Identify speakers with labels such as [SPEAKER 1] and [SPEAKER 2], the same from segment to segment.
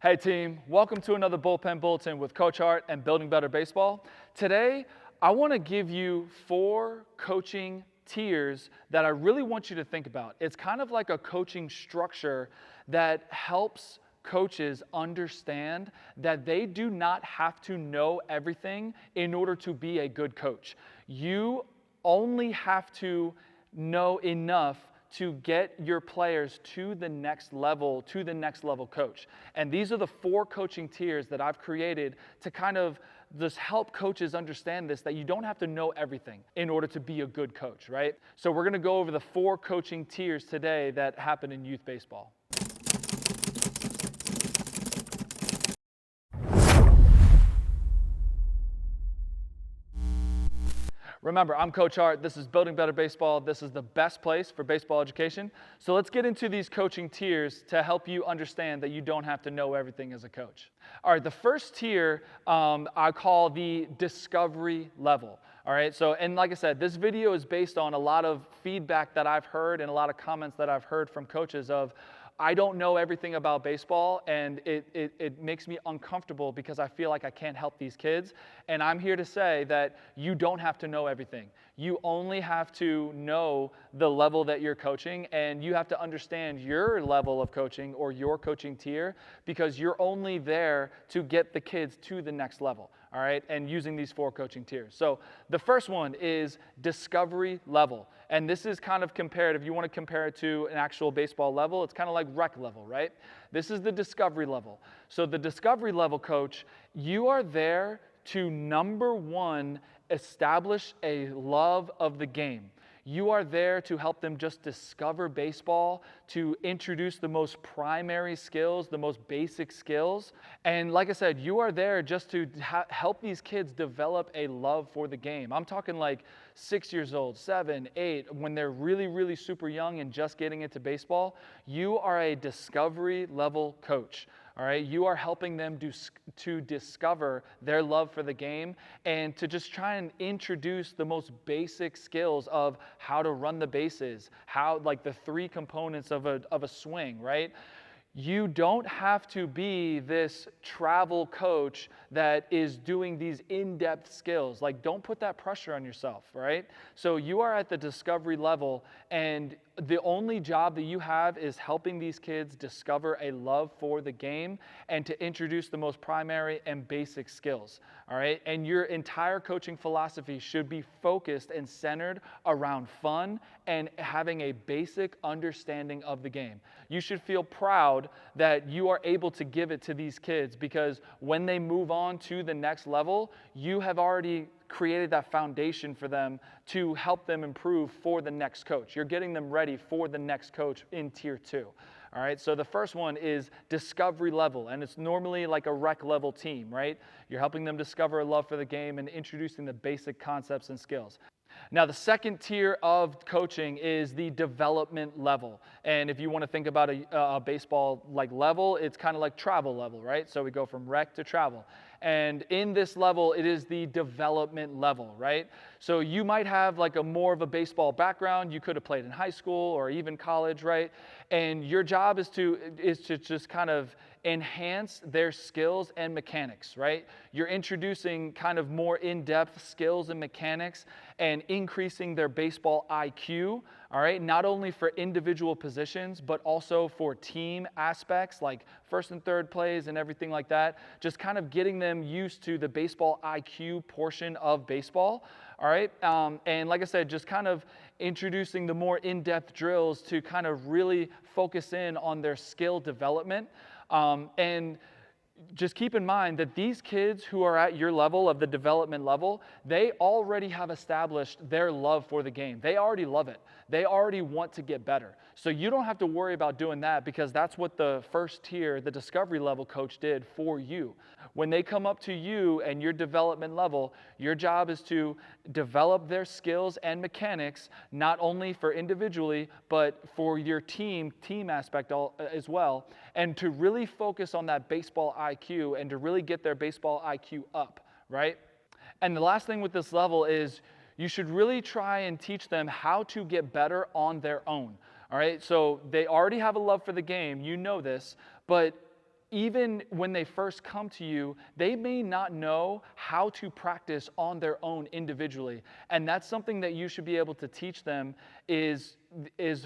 [SPEAKER 1] Hey team, welcome to another Bullpen Bulletin with Coach Hart and Building Better Baseball. Today, I want to give you 4 coaching tiers that I really want you to think about. It's kind of like a coaching structure that helps coaches understand that they do not have to know everything in order to be a good coach. You only have to know enough to get your players to the next level coach. And these are the 4 coaching tiers that I've created to kind of just help coaches understand this, that you don't have to know everything in order to be a good coach, right? So we're gonna go over the 4 coaching tiers today that happen in youth baseball. Remember, I'm Coach Hart. This is Building Better Baseball. This is the best place for baseball education. So let's get into these coaching tiers to help you understand that you don't have to know everything as a coach. All right, the first tier I call the discovery level. All right, so, and like I said, this video is based on a lot of feedback that I've heard and a lot of comments that I've heard from coaches of, I don't know everything about baseball, and it makes me uncomfortable because I feel like I can't help these kids. And I'm here to say that you don't have to know everything. You only have to know the level that you're coaching, and you have to understand your level of coaching or your coaching tier, because you're only there to get the kids to the next level. All right, and using these 4 coaching tiers. So the first one is discovery level. And this is kind of compared, if you want to compare it to an actual baseball level, it's kind of like rec level, right? This is the discovery level. So the discovery level coach, you are there to, number 1, establish a love of the game. You are there to help them just discover baseball, to introduce the most primary skills, the most basic skills. And like I said, you are there just to help these kids develop a love for the game. I'm talking like 6 years old, 7, 8, when they're really, really super young and just getting into baseball. You are a discovery level coach. All right, you are helping them to discover their love for the game and to just try and introduce the most basic skills of how to run the bases, how, like, the 3 components of a swing, right? You don't have to be this travel coach that is doing these in-depth skills. Like, don't put that pressure on yourself, right? So you are at the discovery level, and the only job that you have is helping these kids discover a love for the game and to introduce the most primary and basic skills, all right? And your entire coaching philosophy should be focused and centered around fun and having a basic understanding of the game. You should feel proud that you are able to give it to these kids, because when they move on to the next level, you have already created that foundation for them to help them improve for the next coach. You're getting them ready for the next coach in tier 2. All right, so the first one is discovery level, and it's normally like a rec level team, right? You're helping them discover a love for the game and introducing the basic concepts and skills. Now, the second tier of coaching is the development level. And if you want to think about a baseball like level, it's kind of like travel level, right? So we go from rec to travel. And in this level, it is the development level, right? So you might have like a more of a baseball background. You could have played in high school or even college, right? And your job is to just kind of enhance their skills and mechanics, right? You're introducing kind of more in-depth skills and mechanics and increasing their baseball IQ, all right? Not only for individual positions, but also for team aspects like first and third plays and everything like that. Just kind of getting them used to the baseball IQ portion of baseball, all right? And like I said, just kind of introducing the more in-depth drills to kind of really focus in on their skill development. And just keep in mind that these kids who are at your level of the development level, they already have established their love for the game. They already love it. They already want to get better. So you don't have to worry about doing that, because that's what the first tier, the discovery level coach, did for you. When they come up to you and your development level, your job is to develop their skills and mechanics, not only for individually, but for your team aspect as well, and to really focus on that baseball IQ and to really get their baseball IQ up, right? And the last thing with this level is you should really try and teach them how to get better on their own, all right? So they already have a love for the game, you know this, but even when they first come to you, they may not know how to practice on their own individually. And that's something that you should be able to teach them is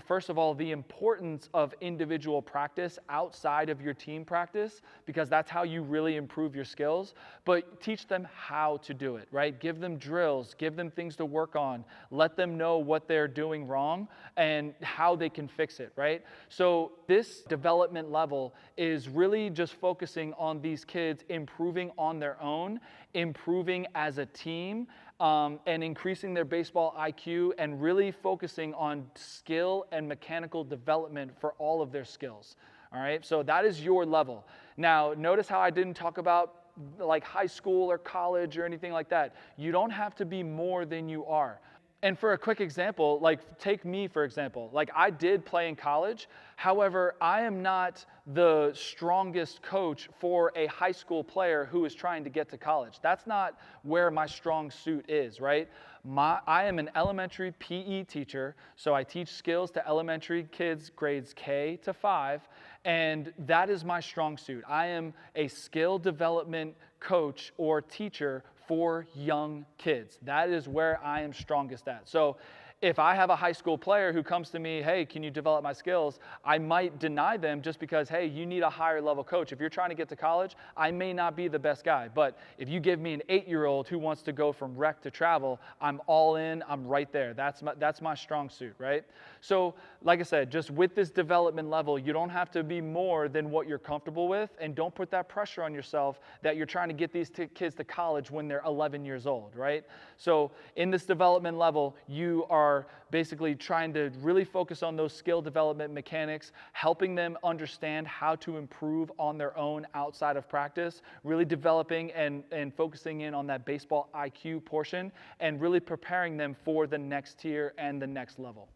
[SPEAKER 1] first of all, the importance of individual practice outside of your team practice, because that's how you really improve your skills. But teach them how to do it, right? Give them drills, give them things to work on, let them know what they're doing wrong and how they can fix it, right? So this development level is really just focusing on these kids improving on their own, improving as a team, and increasing their baseball IQ, and really focusing on skill and mechanical development for all of their skills. All right, so that is your level. Now, notice how I didn't talk about like high school or college or anything like that. You don't have to be more than you are. And for a quick example, like take me for example, like I did play in college. However, I am not the strongest coach for a high school player who is trying to get to college. That's not where my strong suit is, right? I am an elementary PE teacher, so I teach skills to elementary kids grades K to 5, and that is my strong suit. I am a skill development coach or teacher for young kids. That is where I am strongest at. So if I have a high school player who comes to me, hey, can you develop my skills? I might deny them just because, hey, you need a higher level coach. If you're trying to get to college, I may not be the best guy. But if you give me an 8-year-old who wants to go from rec to travel, I'm all in, I'm right there. That's my strong suit, right? So like I said, just with this development level, you don't have to be more than what you're comfortable with, and don't put that pressure on yourself that you're trying to get these kids to college when they're 11 years old, right? So in this development level, you are basically trying to really focus on those skill development mechanics, helping them understand how to improve on their own outside of practice, really developing and focusing in on that baseball IQ portion, and really preparing them for the next tier and the next level.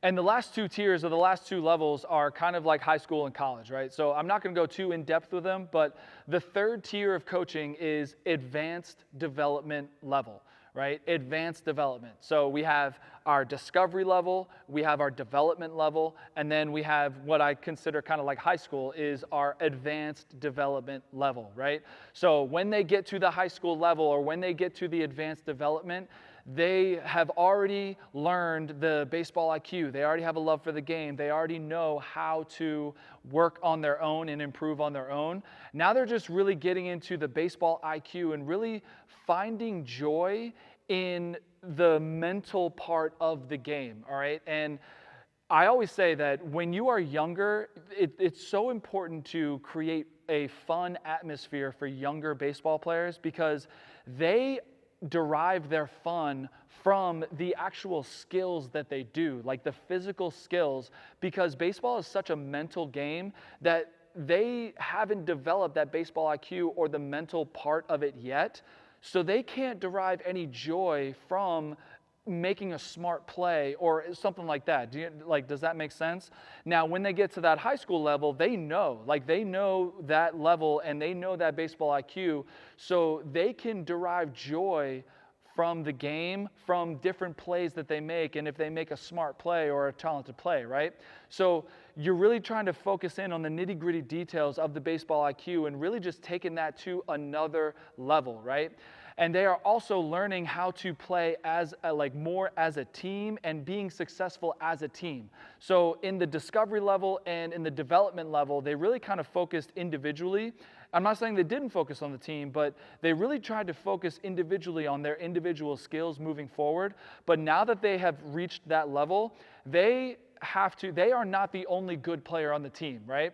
[SPEAKER 1] And the last two tiers, or the last two levels, are kind of like high school and college, right? So I'm not going to go too in depth with them, but the third tier of coaching is advanced development level, right? Advanced development. So we have our discovery level, we have our development level, and then we have what I consider kind of like high school is our advanced development level, right? So when they get to the high school level, or when they get to the advanced development, they have already learned the baseball IQ. They already have a love for the game. They already know how to work on their own and improve on their own. Now they're just really getting into the baseball IQ and really finding joy in the mental part of the game, all right? And I always say that when you are younger, it's so important to create a fun atmosphere for younger baseball players, because they derive their fun from the actual skills that they do, like the physical skills, because baseball is such a mental game that they haven't developed that baseball IQ or the mental part of it yet. So they can't derive any joy from making a smart play or something like that. Does that make sense? Now, when they get to that high school level, they know that level and they know that baseball IQ, so they can derive joy from the game, from different plays that they make, and if they make a smart play or a talented play, right? So you're really trying to focus in on the nitty-gritty details of the baseball IQ and really just taking that to another level, right? And they are also learning how to play more as a team and being successful as a team. So in the discovery level and in the development level, they really kind of focused individually. I'm not saying they didn't focus on the team, but they really tried to focus individually on their individual skills moving forward. But now that they have reached that level, they are not the only good player on the team, right?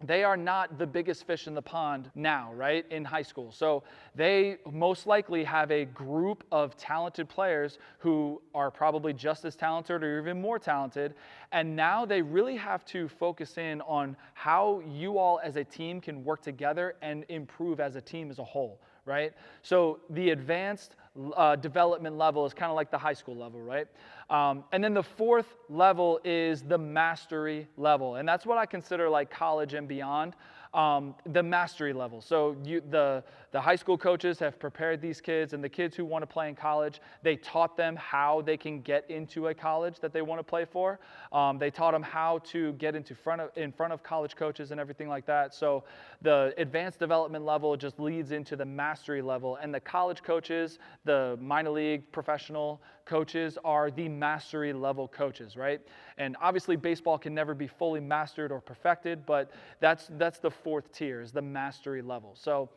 [SPEAKER 1] They are not the biggest fish in the pond now, right, in high school. So they most likely have a group of talented players who are probably just as talented or even more talented. And now they really have to focus in on how you all as a team can work together and improve as a team as a whole, right? So the advanced development level is kind of like the high school level, right? And then the fourth level is the mastery level. And that's what I consider like college and beyond, the mastery level. So the high school coaches have prepared these kids, and the kids who want to play in college, they taught them how they can get into a college that they want to play for. They taught them how to get in front of college coaches and everything like that. So the advanced development level just leads into the mastery level, and the college coaches, the minor league professional coaches are the mastery level coaches, right? And obviously baseball can never be fully mastered or perfected, but that's the fourth tier, is the mastery level. So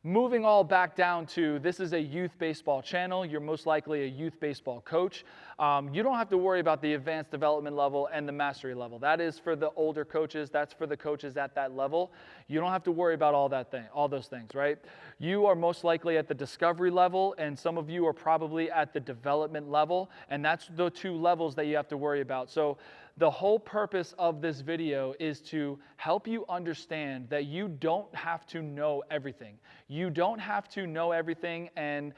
[SPEAKER 1] moving all back down to, this is a youth baseball channel. You're most likely a youth baseball coach. You don't have to worry about the advanced development level and the mastery level. That is for the older coaches. That's for the coaches at that level. You don't have to worry about all those things, right? You are most likely at the discovery level, and some of you are probably at the development level, and that's the two levels that you have to worry about. So the whole purpose of this video is to help you understand that you don't have to know everything. You don't have to know everything, and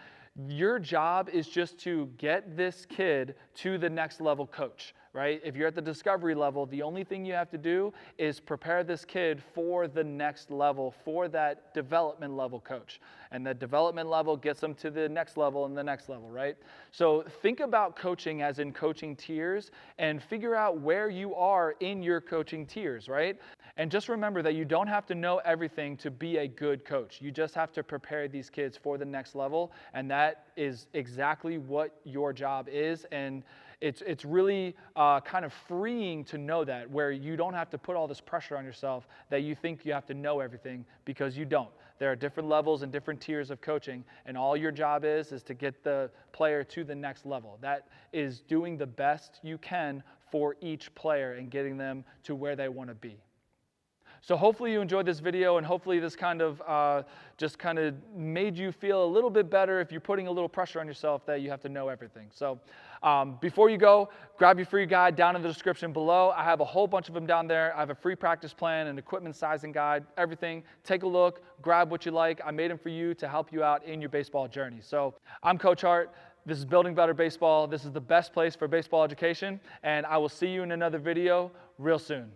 [SPEAKER 1] your job is just to get this kid to the next level coach, right? If you're at the discovery level, the only thing you have to do is prepare this kid for the next level, for that development level coach. And the development level gets them to the next level and the next level, right? So think about coaching as in coaching tiers, and figure out where you are in your coaching tiers, right? And just remember that you don't have to know everything to be a good coach. You just have to prepare these kids for the next level, and that is exactly what your job is. And it's really kind of freeing to know that, where you don't have to put all this pressure on yourself that you think you have to know everything, because you don't. There are different levels and different tiers of coaching, and all your job is to get the player to the next level. That is doing the best you can for each player and getting them to where they want to be. So hopefully you enjoyed this video, and hopefully this just kind of made you feel a little bit better if you're putting a little pressure on yourself that you have to know everything. So before you go, grab your free guide down in the description below. I have a whole bunch of them down there. I have a free practice plan, an equipment sizing guide, everything. Take a look, grab what you like. I made them for you to help you out in your baseball journey. So I'm Coach Hart. This is Building Better Baseball. This is the best place for baseball education, and I will see you in another video real soon.